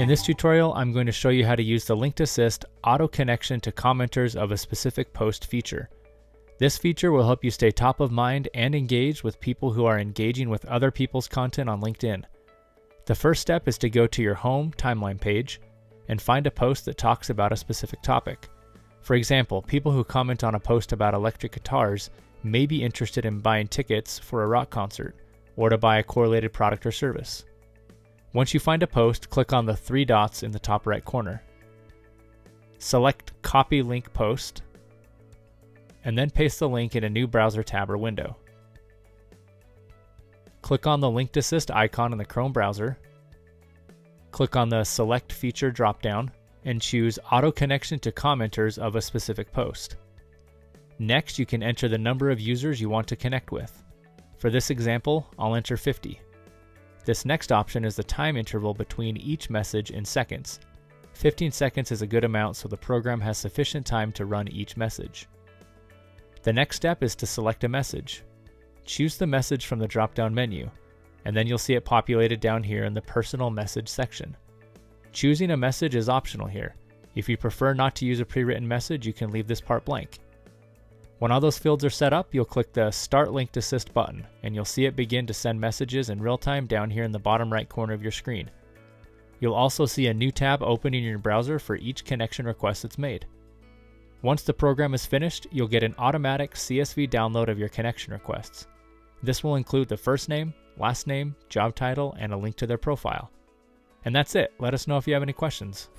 In this tutorial, I'm going to show you how to use the linked assist auto connection to commenters of a specific post feature. This feature will help you stay top of mind and engaged with people who are engaging with other people's content on LinkedIn. The first step is to go to your home timeline page and find a post that talks about a specific topic. For example, people who comment on a post about electric guitars may be interested in buying tickets for a rock concert or to buy a correlated product or service. Once you find a post, click on the three dots in the top right corner. Select Copy Link Post, and then paste the link in a new browser tab or window. Click on the Linked Assist icon in the Chrome browser. Click on the Select Feature dropdown and choose Auto Connection to Commenters of a specific post. Next, you can enter the number of users you want to connect with. For this example, I'll enter 50. This next option is the time interval between each message in seconds. 15 seconds is a good amount so the program has sufficient time to run each message. The next step is to select a message. Choose the message from the drop-down menu, and then you'll see it populated down here in the Personal Message section. Choosing a message is optional here. If you prefer not to use a pre-written message, you can leave this part blank. When all those fields are set up, you'll click the Start Linked Assist button, and you'll see it begin to send messages in real time down here in the bottom right corner of your screen. You'll also see a new tab open in your browser for each connection request that's made. Once the program is finished, you'll get an automatic CSV download of your connection requests. This will include the first name, last name, job title, and a link to their profile. And that's it. Let us know if you have any questions.